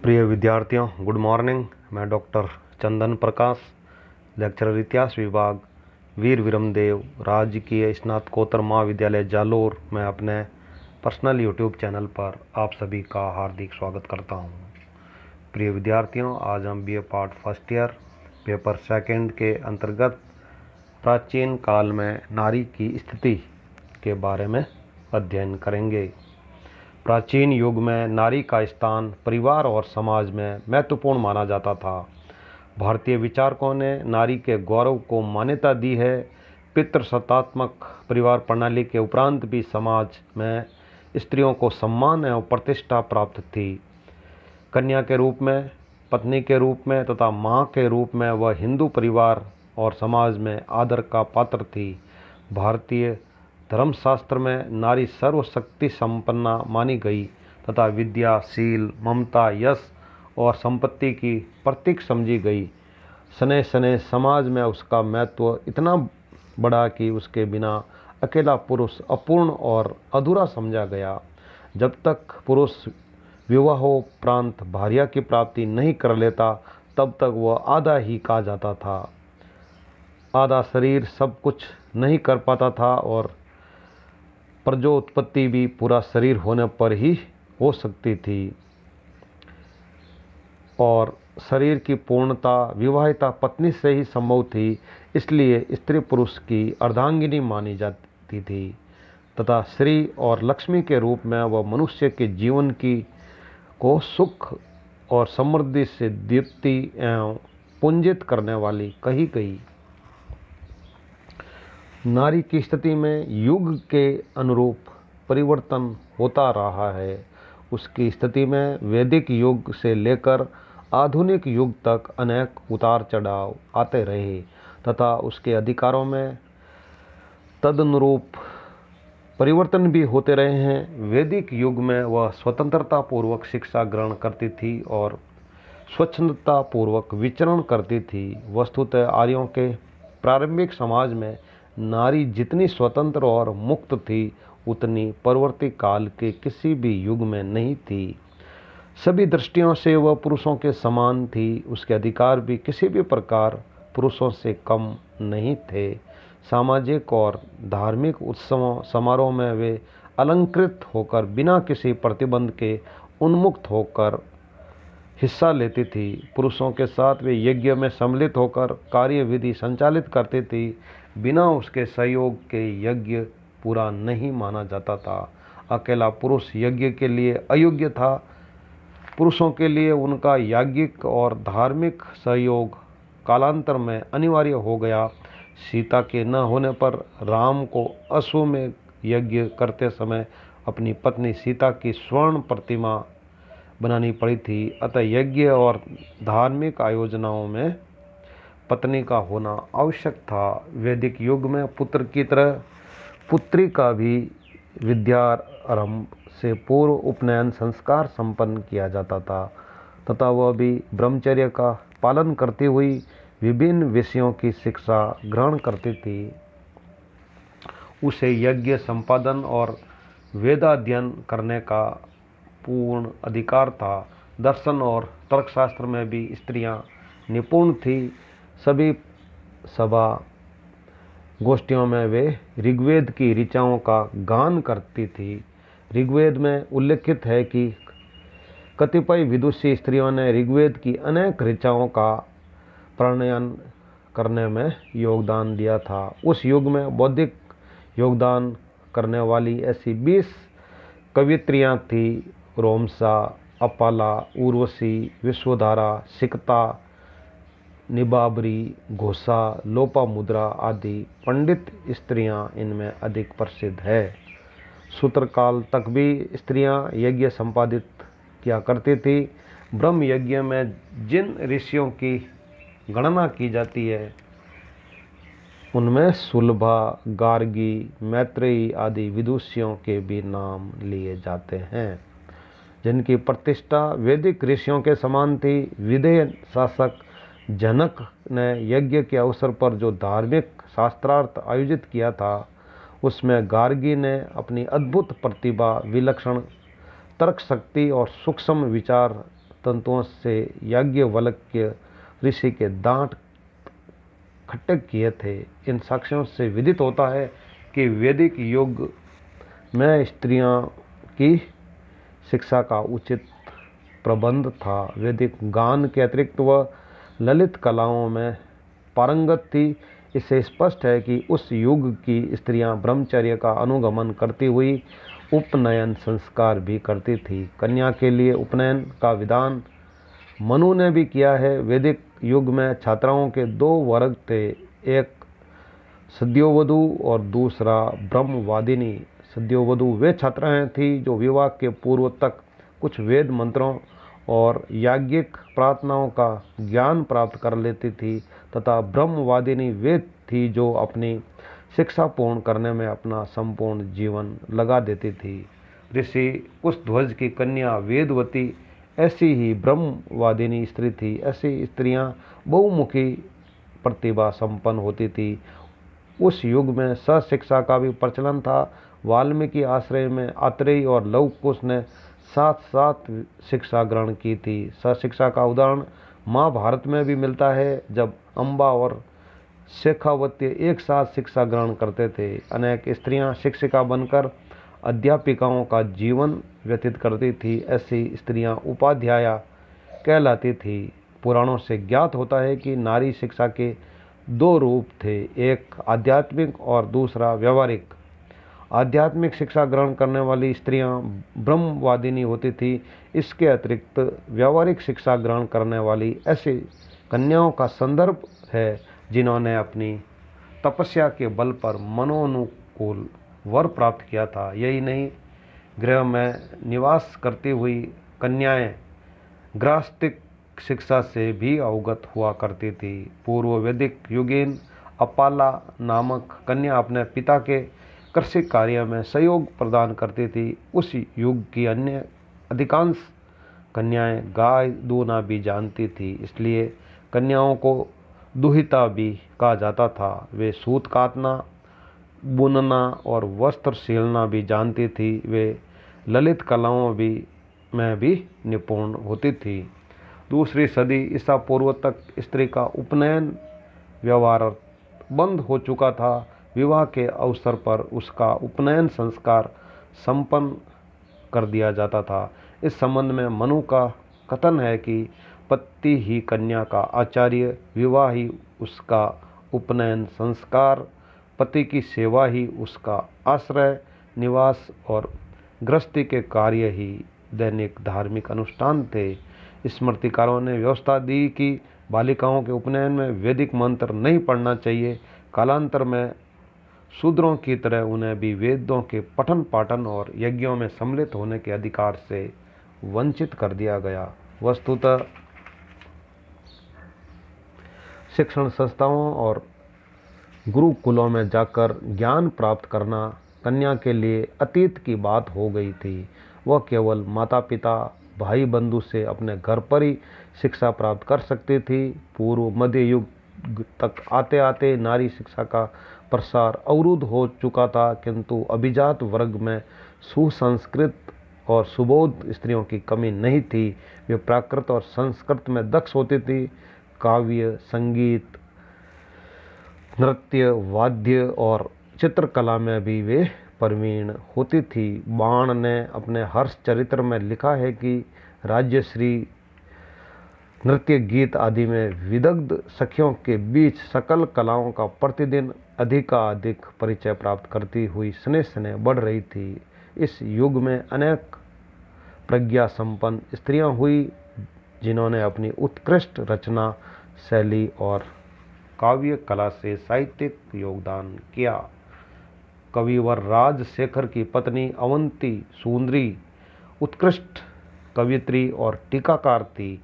प्रिय विद्यार्थियों, good morning. मैं डॉक्टर चंदन प्रकाश, लेक्चरर इतिहास विभाग, वीर विरमदेव राजकीय स्नातकोत्तर महाविद्यालय जालोर में अपने पर्सनल यूट्यूब चैनल पर आप सभी का हार्दिक स्वागत करता हूं। प्रिय विद्यार्थियों, आज हम BA part first year paper second के अंतर्गत प्राचीन काल में नारी की स्थिति के बारे में अध्ययन करेंगे। प्राचीन युग में नारी का स्थान परिवार और समाज में महत्वपूर्ण माना जाता था। भारतीय विचारकों ने नारी के गौरव को मान्यता दी है। पितृसत्तात्मक परिवार प्रणाली के उपरांत भी समाज में स्त्रियों को सम्मान एवं प्रतिष्ठा प्राप्त थी। कन्या के रूप में, पत्नी के रूप में तथा माँ के रूप में वह हिंदू परिवार और समाज में आदर का पात्र थी। भारतीय धर्मशास्त्र में नारी सर्वशक्ति संपन्ना मानी गई तथा विद्या, शील, ममता, यश और संपत्ति की प्रतीक समझी गई। सने सने समाज में उसका महत्व इतना बड़ा कि उसके बिना अकेला पुरुष अपूर्ण और अधूरा समझा गया। जब तक पुरुष विवाहोपरांत भार्या की प्राप्ति नहीं कर लेता, तब तक वह आधा ही कहा जाता था। आधा शरीर सब कुछ नहीं कर पाता था और प्रजोत्पत्ति भी पूरा शरीर होने पर ही हो सकती थी और शरीर की पूर्णता विवाहिता पत्नी से ही संभव थी। इसलिए स्त्री पुरुष की अर्धांगिनी मानी जाती थी तथा श्री और लक्ष्मी के रूप में वह मनुष्य के जीवन को सुख और समृद्धि से दीप्ति एवं पुंजित करने वाली कही गई। नारी की स्थिति में युग के अनुरूप परिवर्तन होता रहा है। उसकी स्थिति में वैदिक युग से लेकर आधुनिक युग तक अनेक उतार चढ़ाव आते रहे तथा उसके अधिकारों में तदनुरूप परिवर्तन भी होते रहे हैं। वैदिक युग में वह स्वतंत्रता पूर्वक शिक्षा ग्रहण करती थी और स्वच्छंदता पूर्वक विचरण करती थी। वस्तुतः आर्यों के प्रारंभिक समाज में नारी जितनी स्वतंत्र और मुक्त थी, उतनी परवर्ती काल के किसी भी युग में नहीं थी। सभी दृष्टियों से वह पुरुषों के समान थी। उसके अधिकार भी किसी भी प्रकार पुरुषों से कम नहीं थे। सामाजिक और धार्मिक उत्सवों समारोह में वे अलंकृत होकर बिना किसी प्रतिबंध के उन्मुक्त होकर हिस्सा लेती थी। पुरुषों के साथ वे यज्ञ में सम्मिलित होकर कार्य विधि संचालित करती थी। बिना उसके सहयोग के यज्ञ पूरा नहीं माना जाता था। अकेला पुरुष यज्ञ के लिए अयोग्य था। पुरुषों के लिए उनका याज्ञिक और धार्मिक सहयोग कालांतर में अनिवार्य हो गया। सीता के न होने पर राम को अश्वमेध यज्ञ करते समय अपनी पत्नी सीता की स्वर्ण प्रतिमा बनानी पड़ी थी। अतः यज्ञ और धार्मिक आयोजनाओं में पत्नी का होना आवश्यक था। वैदिक युग में पुत्र की तरह पुत्री का भी विद्यारंभ से पूर्व उपनयन संस्कार संपन्न किया जाता था तथा वह भी ब्रह्मचर्य का पालन करती हुई विभिन्न विषयों की शिक्षा ग्रहण करती थी। उसे यज्ञ संपादन और वेदाध्ययन करने का पूर्ण अधिकार था। दर्शन और तर्कशास्त्र में भी स्त्रियां निपुण थी। सभी सभा गोष्ठियों में वे ऋग्वेद की ऋचाओं का गान करती थी। ऋग्वेद में उल्लेखित है कि कतिपय विदुषी स्त्रियों ने ऋग्वेद की अनेक ऋचाओं का प्रणयन करने में योगदान दिया था। उस युग में बौद्धिक योगदान करने वाली ऐसी 20 कवियत्रियां थी। रोमसा, अपाला, उर्वशी, विश्वधारा, सिकता, निबाबरी, घोषा, लोपामुद्रा आदि पंडित स्त्रियां इनमें अधिक प्रसिद्ध है। सूत्रकाल तक भी स्त्रियां यज्ञ संपादित किया करती थी। ब्रह्म यज्ञ में जिन ऋषियों की गणना की जाती है उनमें सुलभा, गार्गी, मैत्रेयी आदि विदुषियों के भी नाम लिए जाते हैं, जिनकी प्रतिष्ठा वैदिक ऋषियों के समान थी। विदेह शासक जनक ने यज्ञ के अवसर पर जो धार्मिक शास्त्रार्थ आयोजित किया था, उसमें गार्गी ने अपनी अद्भुत प्रतिभा, विलक्षण तर्क शक्ति और सूक्ष्म विचार तंतुओं से याज्ञवल्क्य ऋषि के दांत खट्टे किए थे। इन साक्ष्यों से विदित होता है कि वैदिक युग में स्त्रियों की शिक्षा का उचित प्रबंध था। वैदिक गान के अतिरिक्त वह ललित कलाओं में पारंगत थी। इससे स्पष्ट है कि उस युग की स्त्रियां ब्रह्मचर्य का अनुगमन करती हुई उपनयन संस्कार भी करती थी। कन्या के लिए उपनयन का विधान मनु ने भी किया है। वैदिक युग में छात्राओं के दो वर्ग थे, एक सद्योवधू और दूसरा ब्रह्मवादिनी। सद्योवधू वे छात्राएं थीं जो विवाह के पूर्व तक कुछ वेद मंत्रों और याज्ञिक प्रार्थनाओं का ज्ञान प्राप्त कर लेती थी, तथा ब्रह्मवादिनी वे थी जो अपनी शिक्षा पूर्ण करने में अपना संपूर्ण जीवन लगा देती थी। ऋषि कुशध्वज की कन्या वेदवती ऐसी ही ब्रह्मवादिनी स्त्री थी। ऐसी स्त्रियां बहुमुखी प्रतिभा संपन्न होती थी। उस युग में सशिक्षा का भी प्रचलन था। वाल्मीकि आश्रय में आत्रेय और लव कुश ने साथ साथ शिक्षा ग्रहण की थी। सशिक्षा का उदाहरण महाभारत में भी मिलता है, जब अम्बा और शेखावती एक साथ शिक्षा ग्रहण करते थे। अनेक स्त्रियां शिक्षिका बनकर अध्यापिकाओं का जीवन व्यतीत करती थी। ऐसी स्त्रियां उपाध्याया कहलाती थी। पुराणों से ज्ञात होता है कि नारी शिक्षा के दो रूप थे, एक आध्यात्मिक और दूसरा व्यवहारिक। आध्यात्मिक शिक्षा ग्रहण करने वाली स्त्रियां ब्रह्मवादिनी होती थी। इसके अतिरिक्त व्यवहारिक शिक्षा ग्रहण करने वाली ऐसी कन्याओं का संदर्भ है जिन्होंने अपनी तपस्या के बल पर मनोनुकूल वर प्राप्त किया था। यही नहीं, गृह में निवास करती हुई कन्याएं गृहस्थिक शिक्षा से भी अवगत हुआ करती थी। पूर्व वैदिक युगीन अपाला नामक कन्या अपने पिता के कृषि कार्य में सहयोग प्रदान करती थी। उस युग की अन्य अधिकांश कन्याएं गाय दूहना भी जानती थी, इसलिए कन्याओं को दुहिता भी कहा जाता था। वे सूत काटना, बुनना और वस्त्र सिलना भी जानती थी। वे ललित कलाओं में भी निपुण होती थी। दूसरी सदी ईसा पूर्व तक स्त्री का उपनयन व्यवहार बंद हो चुका था। विवाह के अवसर पर उसका उपनयन संस्कार संपन्न कर दिया जाता था। इस संबंध में मनु का कथन है कि पति ही कन्या का आचार्य, विवाह ही उसका उपनयन संस्कार, पति की सेवा ही उसका आश्रय, निवास और गृहस्थी के कार्य ही दैनिक धार्मिक अनुष्ठान थे। स्मृतिकारों ने व्यवस्था दी कि बालिकाओं के उपनयन में वैदिक मंत्र नहीं पढ़ना चाहिए। कालांतर में शूद्रों की तरह उन्हें भी वेदों के पठन पाठन और यज्ञों में सम्मिलित होने के अधिकार से वंचित कर दिया गया। वस्तुतः शिक्षण संस्थाओं और गुरुकुलों में जाकर ज्ञान प्राप्त करना कन्या के लिए अतीत की बात हो गई थी। वह केवल माता पिता भाई बंधु से अपने घर पर ही शिक्षा प्राप्त कर सकती थी। पूर्व मध्य युग तक आते आते नारी शिक्षा का प्रसार अवरुद्ध हो चुका था, किंतु अभिजात वर्ग में सुसंस्कृत और सुबोध स्त्रियों की कमी नहीं थी। वे प्राकृत और संस्कृत में दक्ष होती थी। काव्य, संगीत, नृत्य, वाद्य और चित्रकला में भी वे प्रवीण होती थी। बाण ने अपने हर्ष चरित्र में लिखा है कि राज्यश्री नृत्य, गीत आदि में विदग्ध सखियों के बीच सकल कलाओं का प्रतिदिन अधिकाधिक परिचय प्राप्त करती हुई स्नेह स्नेह बढ़ रही थी। इस युग में अनेक प्रज्ञा संपन्न स्त्रियां हुई जिन्होंने अपनी उत्कृष्ट रचना शैली और काव्य कला से साहित्यिक योगदान किया। कविवर राजशेखर की पत्नी अवंती सुंदरी उत्कृष्ट कवियत्री और टीकाकार थी।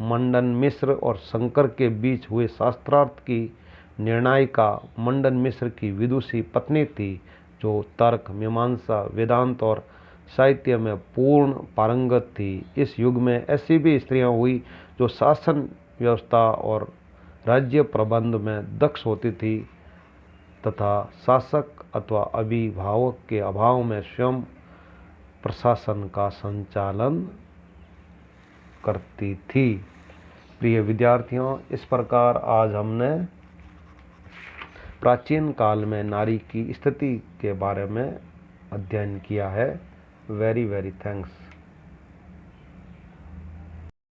मंडन मिश्र और शंकर के बीच हुए शास्त्रार्थ की निर्णायिका मंडन मिश्र की विदुषी पत्नी थी, जो तर्क, मीमांसा, वेदांत और साहित्य में पूर्ण पारंगत थी। इस युग में ऐसी भी स्त्रियां हुई जो शासन व्यवस्था और राज्य प्रबंध में दक्ष होती थी तथा शासक अथवा अभिभावक के अभाव में स्वयं प्रशासन का संचालन करती थी। प्रिय विद्यार्थियों, इस प्रकार आज हमने प्राचीन काल में नारी की स्थिति के बारे में अध्ययन किया है। Very very thanks.